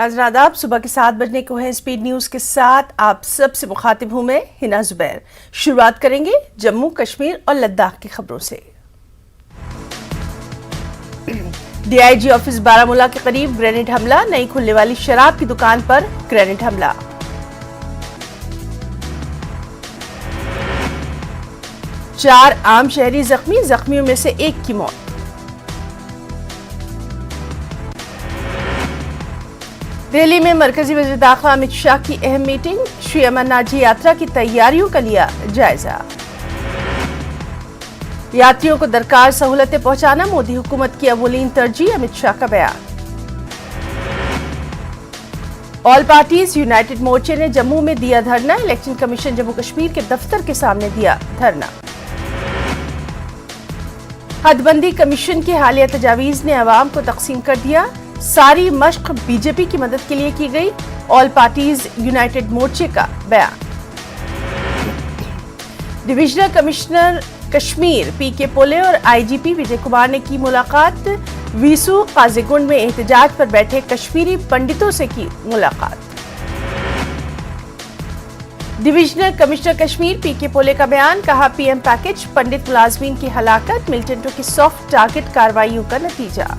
नाज़रीन आदाब, सुबह के 7 बजने को है स्पीड न्यूज के साथ आप सबसे मुखातिब हूं मैं हिना जुबैर। शुरुआत करेंगे जम्मू कश्मीर और लद्दाख की खबरों से। डीआईजी ऑफिस बारामूला के करीब ग्रेनेड हमला, नई खुलने वाली शराब की दुकान पर ग्रेनेड हमला। चार आम शहरी जख्मी, जख्मियों में से एक की मौत। दिल्ली में मरकजी वज़ीर दाखिला अमित शाह की अहम मीटिंग, श्री अमरनाथ जी यात्रा की तैयारियों का लिया जायजा। यात्रियों को दरकार सहूलतें पहुंचाना मोदी हुकूमत की अव्वलीन तरजीह, अमित शाह का बयान। ऑल पार्टीज यूनाइटेड मोर्चे ने जम्मू में दिया धरना, इलेक्शन कमीशन जम्मू कश्मीर के दफ्तर के सामने दिया धरना। हदबंदी कमीशन की हालिया तजावीज ने अवाम को तकसीम कर दिया, सारी मश्क बीजेपी की मदद के लिए की गई, ऑल पार्टीज यूनाइटेड मोर्चे का बयान। डिविजनल कमिश्नर कश्मीर पीके पोले और आईजीपी विजय कुमार ने की मुलाकात, वीसू काजीगुंड में एहतजाज पर बैठे कश्मीरी पंडितों से की मुलाकात। डिविजनल कमिश्नर कश्मीर पीके पोले का बयान, कहा पीएम पैकेज पंडित मुलाजमीन की हलाकत, मिलिटेंटों की सॉफ्ट टारगेट कार्रवाइयों का नतीजा।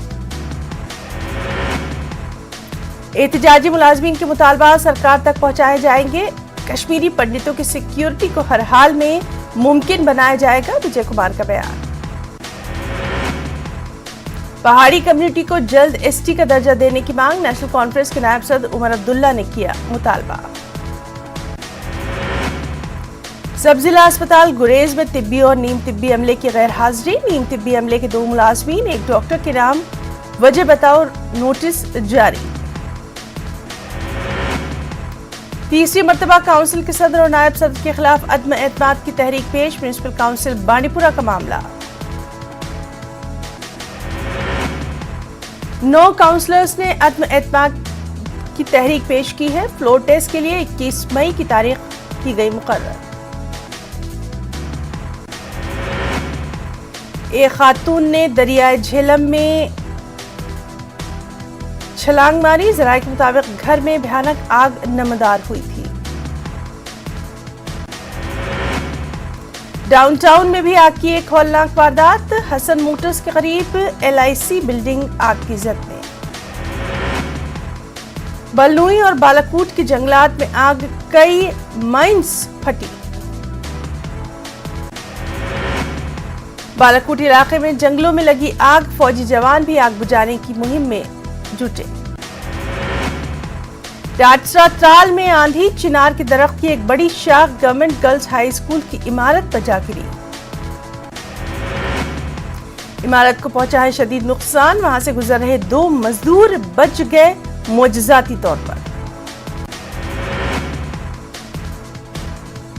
एहतजाजी मुलाजमीन के मुतालबा सरकार तक पहुंचाए जाएंगे, कश्मीरी पंडितों की सिक्योरिटी को हर हाल में मुमकिन बनाया जाएगा, विजय कुमार का बयान। पहाड़ी कम्युनिटी को जल्द एसटी का दर्जा देने की मांग, नेशनल कॉन्फ्रेंस के नायब सदर उमर अब्दुल्ला ने किया मुतालबा। सब जिला अस्पताल गुरेज में तिब्बी और नीम तिब्बी अमले की गैर हाजिरी, नीम तिब्बी अमले के 2 मुलाजमीन, एक डॉक्टर के नाम वजह बताओ नोटिस जारी। तीसरी मर्तबा काउंसिल के सदर और नायब सदर के खिलाफ अदम एतमाद की तहरीक पेश, म्युनिसिपल काउंसिल बांडीपुरा का मामला। 9 काउंसलर्स ने अदम एतमाद की तहरीक पेश की है, फ्लोर टेस्ट के लिए 21 मई की तारीख की गई मुकर्रर। एक खातून ने दरियाए झेलम में छलांग मारी, जराये के मुताबिक घर में भयानक आग नमदार हुई थी। डाउनटाउन में भी आग की एक हौलनाक वारदात, हसन मोटर्स के करीब एलआईसी बिल्डिंग आग की जद में। बलनुई और बालाकोट के जंगलात में आग, कई माइंस फटी। बालाकोट इलाके में जंगलों में लगी आग, फौजी जवान भी आग बुझाने की मुहिम में जुटे। राजसरा त्राल में आंधी, चिनार के दरख्त की एक बड़ी शाख गवर्नमेंट गर्ल्स हाई स्कूल की इमारत पर जा गिरी। इमारत को पहुंचा है शदीद नुकसान, वहां से गुजर रहे 2 मजदूर बच गए मुअज्जजाती तौर पर।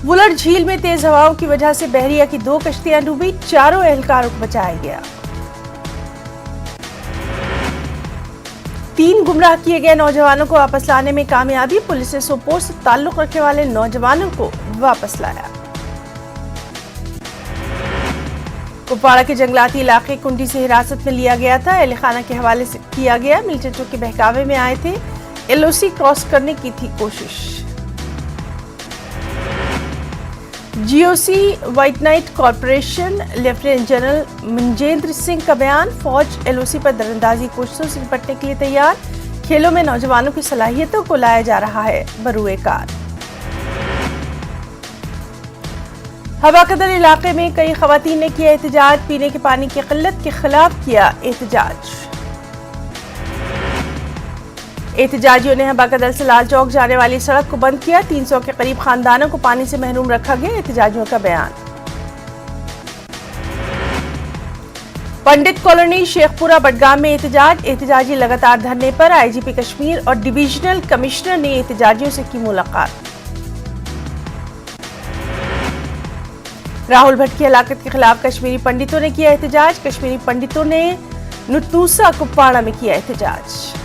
वुलर झील में तेज हवाओं की वजह से बहरिया की 2 कश्तियां डूबी, 4 एहलकारों को बचाया गया। 3 गुमराह किए गए नौजवानों को वापस लाने में कामयाबी, पुलिस ने सोपोर से ताल्लुक रखने वाले नौजवानों को वापस लाया। कुपवाड़ा के जंगलाती इलाके कुंडी से हिरासत में लिया गया था, अहले खाना के हवाले से किया गया, मिलिटेंटों के बहकावे में आए थे, एलओसी क्रॉस करने की थी कोशिश। GOC white knight corporation lieutenant general Manjinder Singh का बयान, फौज एलओसी पर दरअंदाजी कोशिशों से निपटने के लिए तैयार, खेलों में नौजवानों की सलाहियतों को लाया जा रहा है बरूए कार। हवा कदर इलाके में कई खवातीन ने किया एहतजाज, पीने के पानी की किल्लत के खिलाफ किया एहतजाज। एहतजाजियों ने हबाकदल से लाल चौक जाने वाली सड़क को बंद किया, 300 के करीब खानदानों को पानी से महरूम रखा गया, एहतजाजियों का बयान। पंडित कॉलोनी शेखपुरा बडगाम में एहतजाज, एहतजाजी लगातार धरने पर, आईजीपी कश्मीर और डिविजनल कमिश्नर ने एहतजाजियों से की मुलाकात। राहुल भट्ट की हलाकत के खिलाफ कश्मीरी पंडितों ने किया एहतजाज, कश्मीरी पंडितों ने नुतूसा कुपवाड़ा में किया एहतजाज।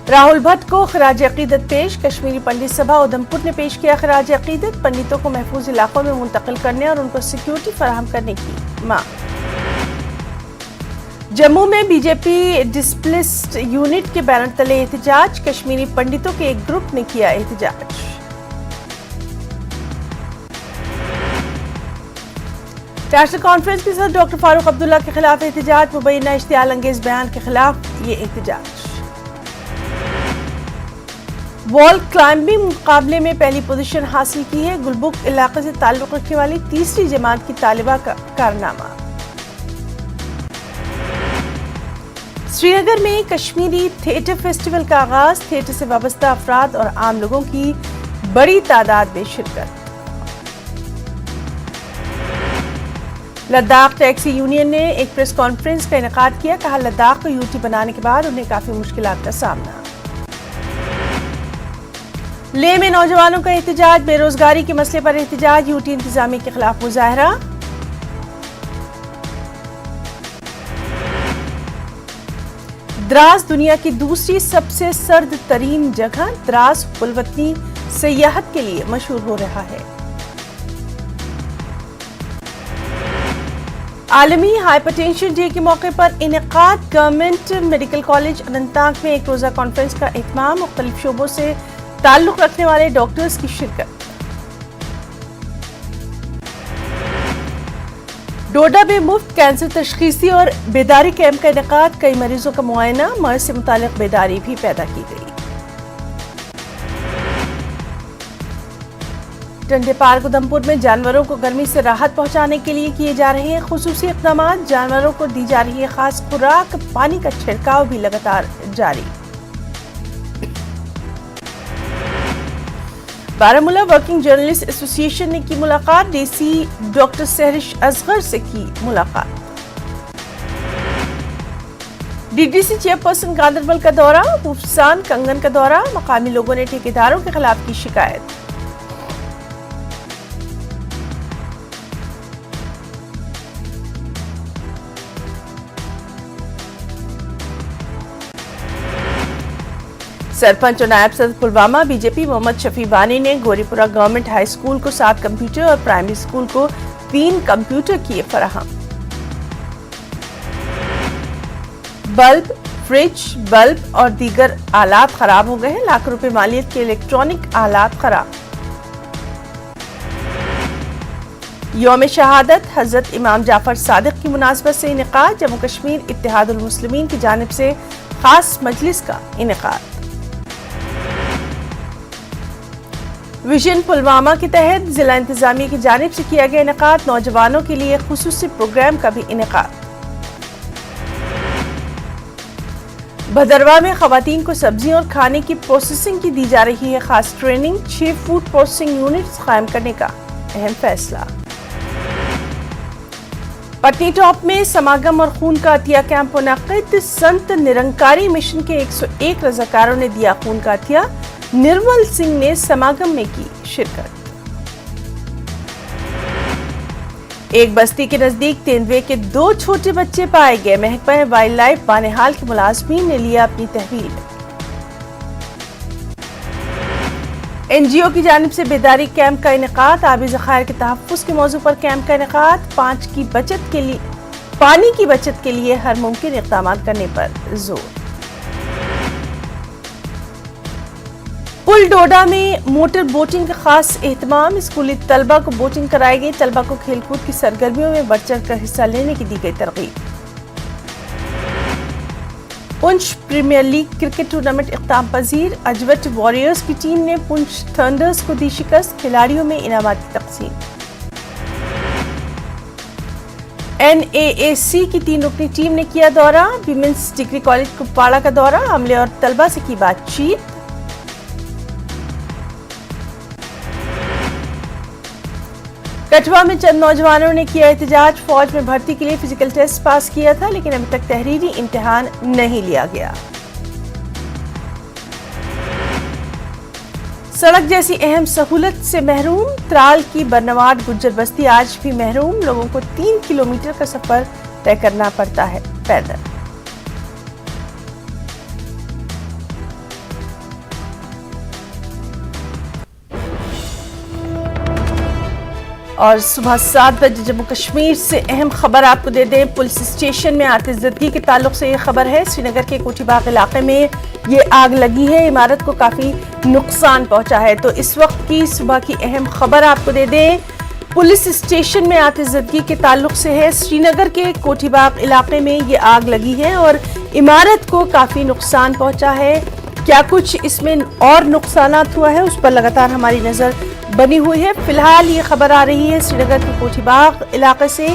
राहुल भट्ट को खराज अकीदत पेश, कश्मीरी पंडित सभा उधमपुर ने पेश किया खराज अकीदत, पंडितों को महफूज इलाकों में मुंतकिल करने और उनको सिक्योरिटी फराहम करने की मांग। जम्मू में बीजेपी डिस्प्लेस्ड यूनिट के बैनर तले एहतजाज, कश्मीरी पंडितों के एक ग्रुप ने किया एहतजाज। नेशनल कॉन्फ्रेंस के साथ डॉक्टर फारूक अब्दुल्ला के खिलाफ एहतजाज, मुबैना इश्तियाल अंगेज बयान के खिलाफ ये एहतजाज। वॉल क्लाइंबिंग मुकाबले में पहली पोजीशन हासिल की है गुलबुक इलाके से ताल्लुक रखने वाली तीसरी जमात की तालिबा का कारनामा। श्रीनगर में कश्मीरी थिएटर फेस्टिवल का आगाज, थिएटर से वाबस्ता अफराद और आम लोगों की बड़ी तादाद में शिरकत। लद्दाख टैक्सी यूनियन ने एक प्रेस कॉन्फ्रेंस का इनेकाद किया, कहा लद्दाख को यूटी बनाने के बाद उन्हें काफी मुश्किलात का सामना। लेह में नौजवानों का एहतजाज, बेरोजगारी के मसले पर एहतजाज, यूटी इंतजामिया के खिलाफ मुजाहरा। द्रास दुनिया की दूसरी सबसे सर्द तरीन जगह, द्रास पुलवतनी सयाहत के लिए मशहूर हो रहा है। आलमी हाइपरटेंशन डे के मौके पर इनेकाद, गवर्नमेंट मेडिकल कॉलेज अनंतनाग में एक रोजा कॉन्फ्रेंस का एहतमाम, मुख्तलिफ शोबों से ताल्लुक रखने वाले डॉक्टर्स की शिरकत। डोडा में मुफ्त कैंसर तशखीसी और बेदारी कैंप का इनेकाद, कई मरीजों का मुआयना, मर्ज से मुतालिक बेदारी भी पैदा की गई। टंडे पार्क उधमपुर में जानवरों को गर्मी से राहत पहुंचाने के लिए किए जा रहे हैं खुसूसी इक़दामात, जानवरों को दी जा रही है खास खुराक, पानी का छिड़काव भी लगातार जारी। बारामूला वर्किंग जर्नलिस्ट एसोसिएशन ने की मुलाकात, डीसी डॉक्टर सहरिश असगर से की मुलाकात। डीडीसी चेयरपर्सन गांधरबल का दौरा, मुफ्सान कंगन का दौरा, मकामी लोगों ने ठेकेदारों के खिलाफ की शिकायत। सरपंच और नायब सदर पुलवामा बीजेपी मोहम्मद शफी वानी ने गोरीपुरा गवर्नमेंट हाई स्कूल को 7 कंप्यूटर और प्राइमरी स्कूल को 3 कंप्यूटर किए फराहम। बल्ब, फ्रिज, बल्ब और दीगर आलात खराब हो गए हैं, लाखों रुपए मालियत के इलेक्ट्रॉनिक आलात खराब। यौम शहादत हजरत इमाम जाफर सादिक की मुनासबत से इनेकाद, जम्मू कश्मीर इत्तेहादुल मुस्लिमीन की जानिब से खास मजलिस का इनेकाद। विजन पुलवामा के तहत जिला इंतजामिया की जानिब से किया गया इनेकाद, नौजवानों के लिए खुसूसी प्रोग्राम का भी इनेकाद। भदरवा में खवातीन को सब्जियों और खाने की प्रोसेसिंग की दी जा रही है खास ट्रेनिंग, 6 फूड प्रोसेसिंग यूनिट्स कायम करने का अहम फैसला। पटनी टॉप में समागम और खून का अतिया कैंप मुनक्किद, संत निरंकारी मिशन के 101 रजाकारों ने दिया खून का अतिया, निर्मल सिंह ने समागम में की शिरकत। एक बस्ती के नजदीक तेंदुए के 2 छोटे बच्चे पाए गए, महकमा वाइल्ड लाइफ बानेहाल के मुलाजमीन ने लिया अपनी तहवील। एनजीओ की जानिब से बेदारी कैंप का इनेकाद, आबी ज़खायर के तहफ़्फ़ुज़ के मौजू पर कैंप का इनेकाद, पानी की बचत के लिए हर मुमकिन इक़दाम करने पर जोर। पुल डोडा में मोटर बोटिंग का खास एहतमाम, स्कूली तलबा को बोटिंग कराई गई, तलबा को खेलकूद की सरगर्मियों में बढ़ चढ़ कर हिस्सा लेने की दी गई तरगीब। Poonch premier league cricket tournament इख्ताम पजीर, अजवट वॉरियर्स की टीम ने पुंछ थंडर्स को दी शिकस्त, खिलाड़ियों में इनामात की तकसीम। NAAC की 3 रुकनी टीम ने किया दौरा, विमेंस डिग्री कॉलेज कुपवाड़ा का दौरा, अमले और तलबा से की बातचीत। कठुआ में चंद नौजवानों ने किया एहतजाज, फौज में भर्ती के लिए फिजिकल टेस्ट पास किया था लेकिन अभी तक तहरीरी इम्तिहान नहीं लिया गया। सड़क जैसी अहम सहूलत से महरूम, त्राल की बरनवाड गुज्जर बस्ती आज भी महरूम, लोगों को 3 किलोमीटर का सफर तय करना पड़ता है पैदल। اور صبح 7 بجے جموں کشمیر سے اہم خبر آپ کو دے دیں. پولیس اسٹیشن میں آتش زدگی کے تعلق سے یہ خبر ہے. سری نگر کے کوٹھی باغ علاقے میں یہ آگ لگی ہے. عمارت کو کافی نقصان پہنچا ہے. تو اس وقت کی صبح کی اہم خبر آپ کو دے دیں. پولیس اسٹیشن میں آتش زدگی کے تعلق سے ہے. سری نگر کے کوٹھی باغ علاقے میں یہ آگ لگی ہے اور عمارت کو کافی نقصان پہنچا ہے. کیا کچھ اس میں اور نقصانات ہوا ہے اس پر لگاتار ہماری نظر بنی ہوئی ہے. فی الحال یہ خبر آ رہی ہے سری نگر کے کوٹھی باغ علاقے سے.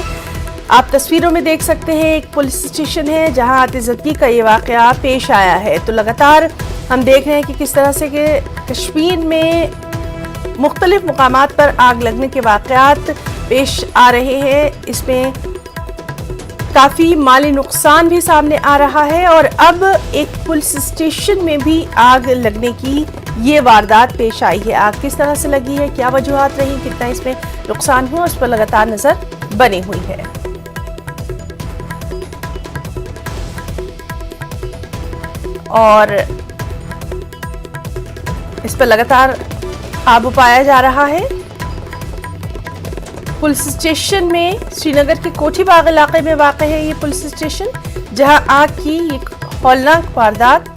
آپ تصویروں میں دیکھ سکتے ہیں ایک پولیس اسٹیشن ہے جہاں آتش زدگی کا یہ واقعہ پیش آیا ہے. تو لگاتار ہم دیکھ رہے ہیں کہ کس طرح سے کہ کشمیر میں مختلف مقامات پر آگ لگنے کے واقعات پیش آ رہے ہیں. اس میں کافی مالی نقصان بھی سامنے آ رہا ہے اور اب ایک پولیس اسٹیشن میں بھی آگ لگنے کی یہ واردات پیش آئی ہے. آگ کس طرح سے لگی ہے, کیا وجوہات رہی, کتنا اس میں نقصان ہوا, اس پر لگاتار نظر بنی ہوئی ہے. اور اس پر لگاتار قابو پایا جا رہا ہے. پولیس اسٹیشن میں سری نگر کے کوٹھی باغ علاقے میں واقع ہے یہ پولیس اسٹیشن, جہاں آگ کی ایک ہولناک واردات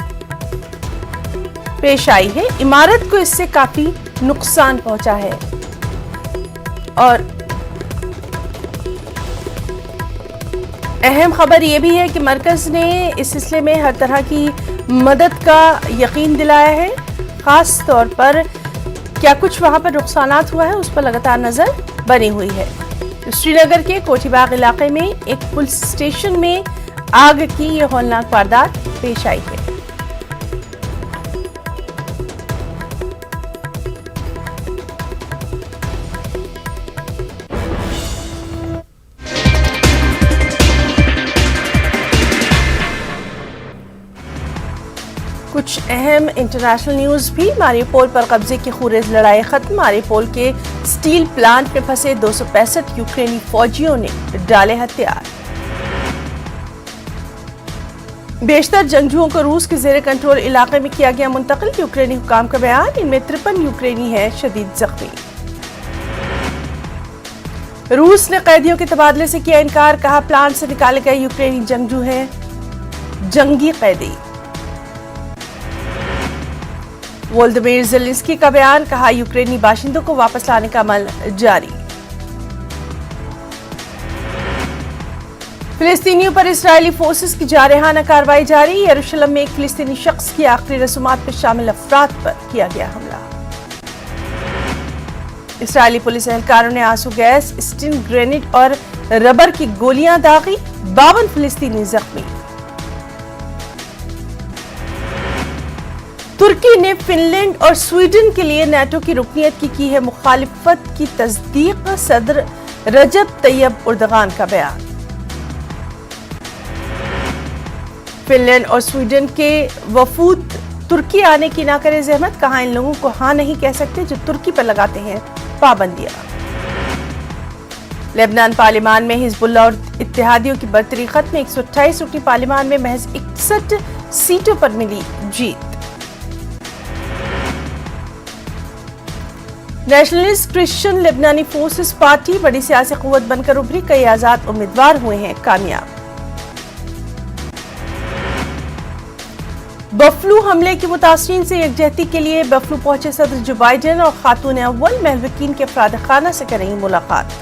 پیش آئی ہے. عمارت کو اس سے کافی نقصان پہنچا ہے اور اہم خبر یہ بھی ہے کہ مرکز نے اس سلسلے میں ہر طرح کی مدد کا یقین دلایا ہے. خاص طور پر کیا کچھ وہاں پر نقصانات ہوا ہے اس پر لگاتار نظر بنی ہوئی ہے. سری نگر کے کوٹھی باغ علاقے میں ایک پولیس اسٹیشن میں آگ کی یہ ہولناک واردات پیش آئی ہے. کچھ اہم انٹرنیشنل نیوز بھی. ماریوپول پر قبضے کی خورز لڑائی ختم. ماریوپول کے سٹیل پلانٹ میں پھنسے 265 یوکرینی فوجیوں نے ڈالے ہتھیار. بیشتر جنگجوؤں کو روس کے زیر کنٹرول علاقے میں کیا گیا منتقل. یوکرینی حکام کا بیان, ان میں 53 یوکرینی ہیں شدید زخمی. روس نے قیدیوں کے تبادلے سے کیا انکار, کہا پلانٹ سے نکالے گئے یوکرینی جنگجو ہیں جنگی قیدی. وولودیمیر زیلنسکی کا بیان, کہا یوکرینی باشندوں کو واپس لانے کا عمل جاری. فلسطینیوں پر اسرائیلی فورسز کی جارحانہ کارروائی جاری. یروشلم میں ایک فلسطینی شخص کی آخری رسومات پر شامل افراد پر کیا گیا حملہ. اسرائیلی پولیس اہلکاروں نے آنسو گیس, اسٹن گرینیڈ اور ربر کی گولیاں داغی. 52 فلسطینی زخمی. ترکی نے فن لینڈ اور سویڈن کے لیے نیٹو کی رکنیت کی ہے مخالفت کی تصدیق. صدر رجب طیب اردغان کا بیان. فن لینڈ اور سویڈن کے وفود ترکی آنے کی نہ کرے زحمت, کہاں ان لوگوں کو ہاں نہیں کہہ سکتے جو ترکی پر لگاتے ہیں پابندیاں. لبنان پارلیمان میں حزب اللہ اور اتحادیوں کی برتری ختم. 128 رکنی پارلیمان میں محض 61 سیٹوں پر ملی جیت. نیشنلسٹ کرسچن لبنانی فورسز پارٹی بڑی سیاسی قوت بن کر ابھری. کئی آزاد امیدوار ہوئے ہیں کامیاب. بفلو حملے کے متاثرین سے یکجہتی کے لیے بفلو پہنچے صدر جو بائیڈن اور خاتون اول. مہلوکین کے افراد خانہ سے کریں گے ملاقات.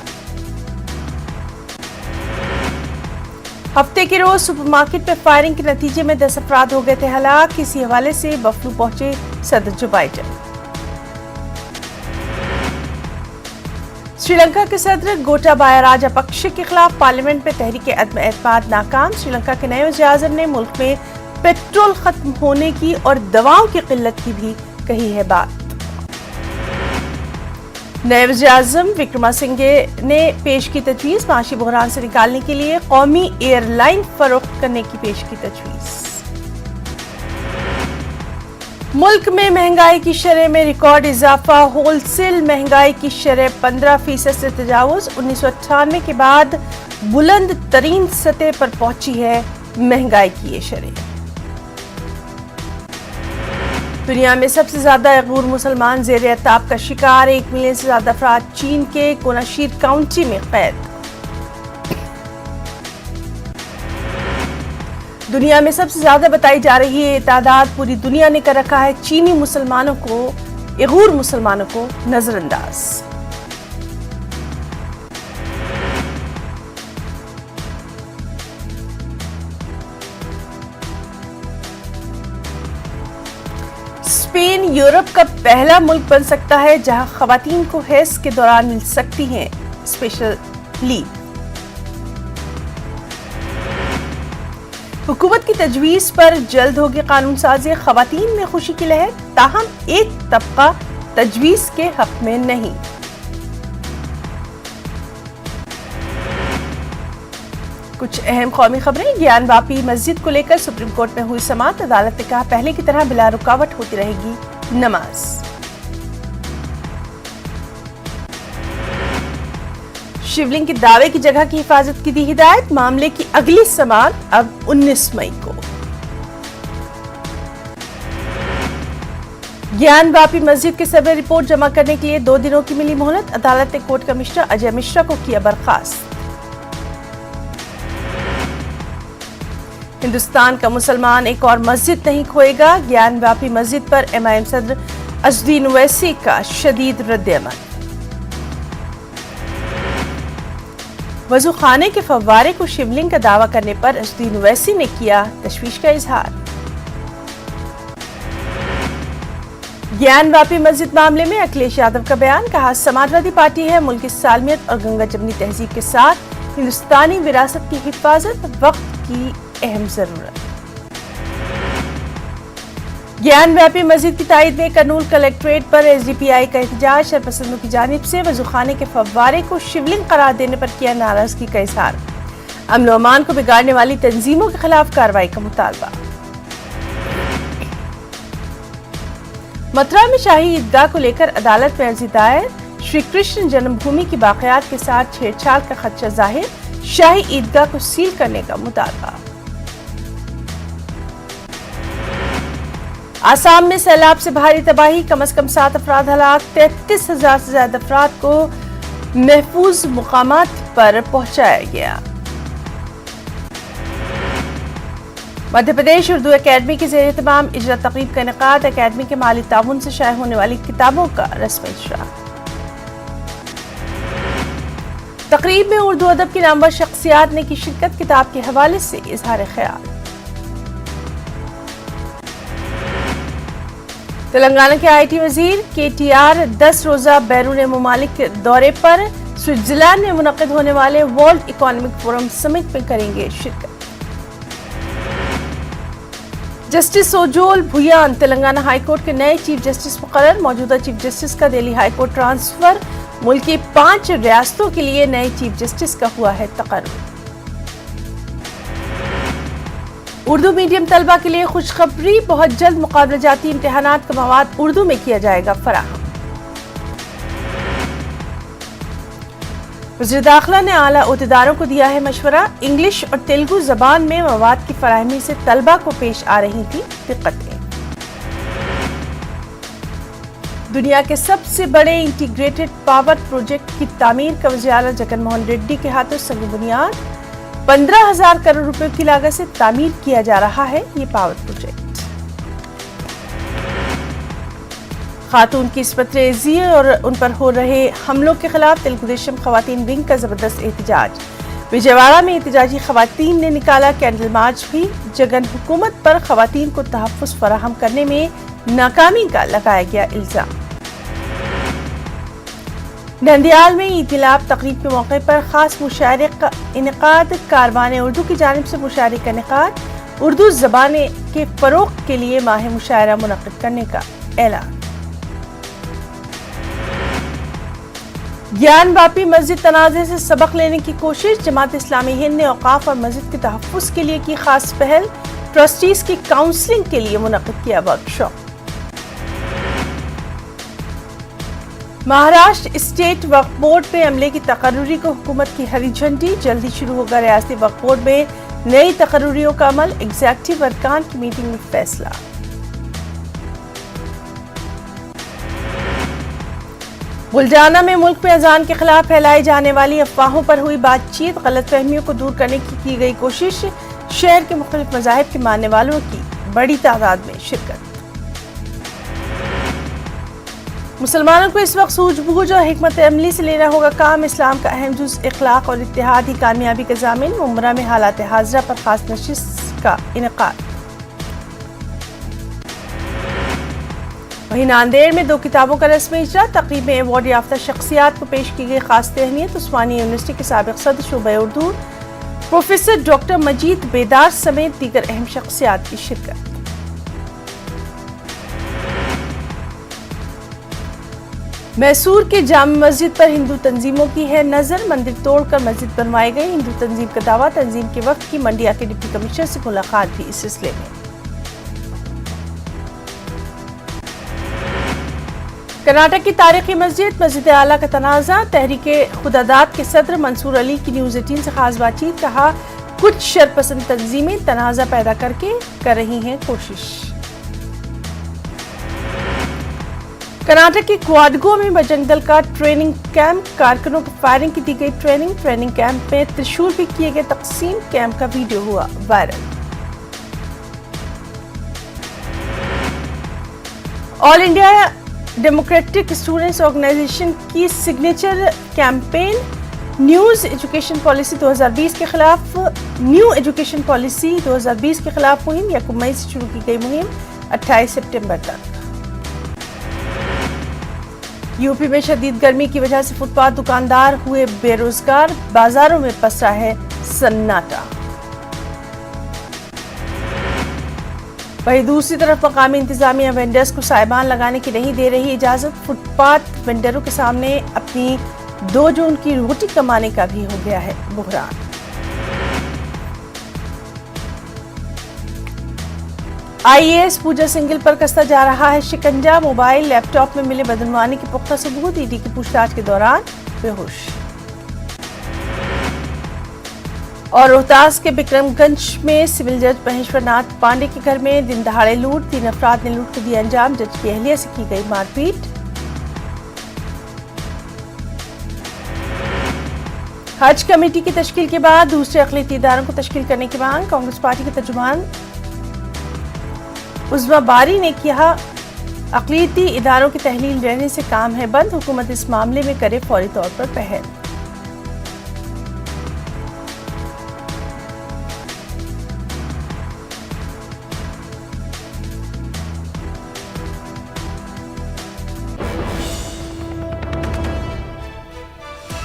ہفتے کے روز سپر مارکیٹ پہ فائرنگ کے نتیجے میں 10 افراد ہو گئے تھے ہلاک. اسی حوالے سے بفلو پہنچے صدر جو بائیڈن. سری لنکا کے صدر گوٹابایا راجاپکشے کے خلاف پارلیمنٹ میں تحریک عدم اعتماد ناکام. سری لنکا کے نئے وزیر اعظم نے ملک میں پیٹرول ختم ہونے کی اور دواؤں کی قلت کی بھی کہی ہے بات. نئے وزیر اعظم وکرما سنگھے نے پیش کی تجویز. معاشی بحران سے نکالنے کے لیے قومی ایئر لائن فروخت کرنے کی پیش کی تجویز. ملک میں مہنگائی کی شرح میں ریکارڈ اضافہ. ہول سیل مہنگائی کی شرح 15% سے تجاوز. 1998 کے بعد بلند ترین سطح پر پہنچی ہے مہنگائی کی یہ شرح. دنیا میں سب سے زیادہ غور مسلمان زیر اعتاب کا شکار، 1 ملین سے زیادہ افراد چین کے کوناشیر کاؤنٹی میں قید۔ دنیا میں سب سے زیادہ بتائی جا رہی ہے تعداد، پوری دنیا نے کر رکھا ہے چینی مسلمانوں کو، غور مسلمانوں کو نظر انداز۔ اسپین یورپ کا پہلا ملک بن سکتا ہے جہاں خواتین کو حیض کے دوران مل سکتی ہیں اسپیشل لیو۔ حکومت کی تجویز پر جلد ہوگی قانون سازی، خواتین میں خوشی کی لہر، تاہم ایک طبقہ تجویز کے حق میں نہیں۔ کچھ اہم قومی خبریں۔ گیان واپی مسجد کو لے کر سپریم کورٹ میں ہوئی سماعت، عدالت نے کہا پہلے کی طرح بلا رکاوٹ ہوتی رہے گی نماز۔ شیولنگ کے دعوے کی جگہ کی حفاظت کی دی ہدایت، معاملے کی اگلی سماعت اب 19 مئی کو۔ گیان واپی مسجد کے سروے رپورٹ جمع کرنے کے لیے 2 دنوں کی ملی مہلت، عدالت نے کورٹ کمشنر اجے مشرا کو کیا برخاست۔ ہندوستان کا مسلمان ایک اور مسجد نہیں کھوئے گا، گیان واپی مسجد پر MIM صدر اسدالدین اویسی کا شدید رد عمل۔ وضو خانے کے فوارے کو شیولنگ کا دعویٰ کرنے پر اسدالدین اویسی نے کیا تشویش کا اظہار۔ گیان واپی مسجد معاملے میں اکھلیش یادو کا بیان، کہا سماجوادی پارٹی ہے ملک کی سالمیت اور گنگا جمنی تہذیب کے ساتھ ہندوستانی وراثت کی حفاظت وقت کی اہم ضرورت۔ گیان واپی مسجد کی تائید میں کرنول کلیکٹریٹ پر SDPI کا احتجاج، شرپسندوں کی جانب سے وضو خانے کے فوارے کو شیولنگ قرار دینے پر کیا ناراضگی کا اظہار، امن و امان کو بگاڑنے والی تنظیموں کے خلاف کارروائی کا مطالبہ۔ متھرا میں شاہی عیدگاہ کو لے کر عدالت میں عرضی دائر، شری کرشن جنم بھومی کی باقیات کے ساتھ چھیڑ چھاڑ کا خدشہ ظاہر، شاہی عیدگاہ کو سیل کرنے کا مطالبہ۔ آسام میں سیلاب سے بھاری تباہی، کم از کم 7 افراد ہلاک، 33,000 سے زیادہ افراد کو محفوظ مقامات پر پہنچایا گیا۔ مدھیہ پردیش اردو اکیڈمی کے زیر اہتمام اجرا تقریب کا انعقاد، اکیڈمی کے مالی تعاون سے شائع ہونے والی کتابوں کا رسمی اجرا۔ تقریب میں اردو ادب کی نامور شخصیات نے کی شرکت، کتاب کے حوالے سے اظہار خیال۔ تلنگانہ کے IT وزیر KTR 10 روزہ بیرون ممالک دورے پر، سوئٹزرلینڈ میں منعقد ہونے والے ورلڈ اکنامک فورم سمٹ میں کریں گے شرکت۔ جسٹس سوجول بھویان تلنگانہ ہائی کورٹ کے نئے چیف جسٹس مقرر، موجودہ چیف جسٹس کا دہلی ہائی کورٹ ٹرانسفر، ملک کی 5 ریاستوں کے لیے نئے چیف جسٹس کا ہوا ہے تقرر۔ اردو میڈیم طلبہ کے لیے خوشخبری، بہت جلد مقابلہ جاتی امتحانات کا مواد اردو میں کیا جائے گا فراہم۔ وزیر داخلہ نے اعلیٰ عہدیداروں کو دیا ہے مشورہ، انگلش اور تیلگو زبان میں مواد کی فراہمی سے طلبہ کو پیش آ رہی تھی دقتیں۔ دنیا کے سب سے بڑے انٹیگریٹڈ پاور پروجیکٹ کی تعمیر کا وزیر اعلیٰ جگن موہن ریڈی کے ہاتھوں سنگ بنیاد، 15,000 کروڑ روپے کی لاگت سے تعمیر کیا جا رہا ہے یہ پاور پروجیکٹ۔ خاتون کی عصمت ریزی اور ان پر ہو رہے حملوں کے خلاف تلگو دیشم خواتین ونگ کا زبردست احتجاج، وجے واڑہ میں احتجاجی خواتین نے نکالا کینڈل مارچ بھی، جگن حکومت پر خواتین کو تحفظ فراہم کرنے میں ناکامی کا لگایا گیا الزام۔ نندیال میں عید ملاد تقریب کے موقع پر خاص مشاعرے کا انعقاد، کاروان اردو کی جانب سے مشاعرے کا انعقاد، اردو زبان کے فروغ کے لیے ماہ مشاعرہ منعقد کرنے کا اعلان۔ گیان واپی مسجد تنازع سے سبق لینے کی کوشش، جماعت اسلامی ہند نے اوقاف اور مسجد کے تحفظ کے لیے کی خاص پہل، ٹرسٹیز کی کاؤنسلنگ کے لیے منعقد کیا ورکشاپ۔ مہاراشٹر اسٹیٹ وقف بورڈ پہ عملے کی تقرری کو حکومت کی ہری جھنڈی، جلدی شروع ہوگا ریاستی وقف بورڈ میں نئی تقرریوں کا عمل، ایگزیکٹو ارکان کی میٹنگ میں فیصلہ۔ बुलडाना में मुल्क में अजान के खिलाफ फैलाई जाने वाली अफवाहों पर हुई बातचीत, गलत फहमियों को दूर करने की गई कोशिश। शहर के मुख्तलिफ मज़ाहिब के मानने वालों की बड़ी तादाद में शिरकत। मुसलमानों को इस वक्त सूझबूझ और हिकमत अमली से लेना होगा काम। इस्लाम का अहम जुज़ इखलाक और इत्तेहाद ही कामयाबी का ज़ामिन। मुमरा में हालात हाज़िरा पर खास नशिस्त का इनेकाद। वहीं नांदेड़ में 2 किताबों का रस्मी इजरा। तकरीब में अवार्ड याफ्ता शख्सियात को पेश की गई खास अहमियत। उस्मानिया यूनिवर्सिटी के साबिक सदर शोबा उर्दू प्रोफेसर डॉक्टर मजीद बेदार समेत दीगर अहम शख्सियात की शिरकत। मैसूर के जामा मस्जिद पर हिंदू तंजीमों की है नजर। मंदिर तोड़कर मस्जिद बनवाई गई। हिंदू तंजीम का दावा, तंजीम के वक्त की मंडिया के डिप्टी कमिश्नर से मुलाकात भी इस सिलसिले में। कर्नाटक की तारीखी मस्जिद आला का तनाज़ा। तहरीक खुदादाद के सदर मंसूर अली की न्यूज़ 18 से खास बातचीत। कहा, कुछ शरपसंद तंजीमें तनाज़ा पैदा करके कर रही हैं कोशिश। कर्नाटक के क्वाडगो में बजरंग दल का ट्रेनिंग कैंप। कारकुनों को फायरिंग की दी गई ट्रेनिंग कैंप में त्रिशूल भी किए गए तकसीम। कैंप का वीडियो हुआ viral. All India democratic students organisation की signature campaign new education policy 2020 के खिलाफ मुहिम। 1 मई से शुरू की गई मुहिम 28 सितंबर तक। यूपी में शदीद गर्मी की वजह से फुटपाथ दुकानदार हुए बेरोजगार। बाजारों में पसरा है सन्नाटा। वहीं दूसरी तरफ मकामी इंतजामिया वेंडर्स को साइबान लगाने की नहीं दे रही इजाजत। फुटपाथ वेंडरों के सामने अपनी 2 जून की रोटी कमाने का भी हो गया है बुहरान। आईएएस पूजा सिंघल पर कसता जा रहा है शिकंजा। मोबाइल लैपटॉप में मिले बदनवानी के पुख्ता सबूत। ईडी की पूछताछ के दौरान बेहोश। और रोहतास के बिक्रमगंज में सिविल जज महेश्वर नाथ पांडे के घर में दिन दहाड़े लूट। 3 अफराद ने लूट को दिया अंजाम। जज की अहलिया से की गई मारपीट। हज कमेटी की तश्कील के बाद दूसरे अक़लियती इदारों को तश्कील करने की मांग। कांग्रेस पार्टी के तर्जुमान उज़्मा बारी ने कहा, अक़लियती इदारों की तहलील रहने से काम है बंद। हुकूमत इस मामले में करे फौरी तौर पर पहल।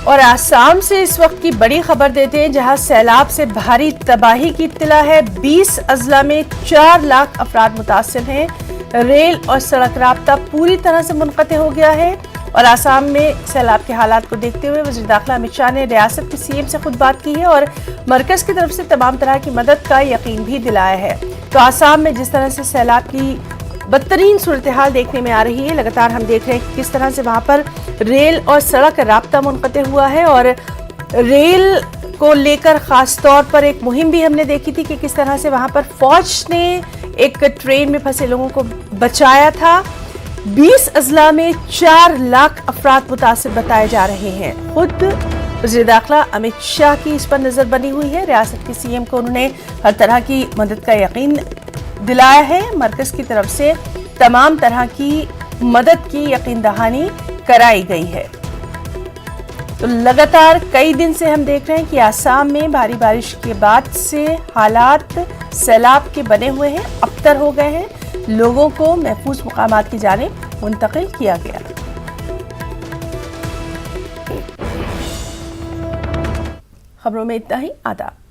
और आसाम से इस वक्त की बड़ी खबर देते हैं, जहां सैलाब से भारी तबाही की इत्तला है। 20 अजला में 4 लाख अफराद मुतासिर हैं। रेल और सड़क राब्ता पूरी तरह से मुनक़ते हो गया है। और आसाम में सैलाब के हालात को देखते हुए वज़ीर दाखिला अमित शाह ने रियासत के सीएम से खुद बात की है और मरकज़ की तरफ से तमाम तरह की मदद का यकीन भी दिलाया है। तो आसाम में जिस तरह से सैलाब की बदतरीन सूरत हाल देखने में आ रही है, लगातार हम देख रहे हैं कि किस तरह से वहाँ पर रेल और सड़क राब्ता मुनक़ते हुआ है। और रेल को लेकर ख़ास तौर पर एक मुहिम भी हमने देखी थी कि किस तरह से वहाँ पर फ़ौज ने एक ट्रेन में फंसे लोगों को बचाया था। 20 अजला में 4 लाख अफराद मुतासिर बताए जा रहे हैं। खुद वज़ीर दाखिला अमित शाह की इस पर नज़र बनी हुई है। रियासत के सीएम को उन्होंने हर तरह की मदद का यकीन दिलाया है। मरकज़ की तरफ से तमाम तरह की मदद की यकीन दहानी कराई गई है। तो लगातार कई दिन से हम देख रहे हैं कि आसाम में भारी बारिश के बाद से हालात सैलाब के बने हुए हैं, अबतर हो गए हैं। लोगों को महफूज मुकामात की जानिब मुंतकिल किया गया। खबरों में इतना ही। आदाब।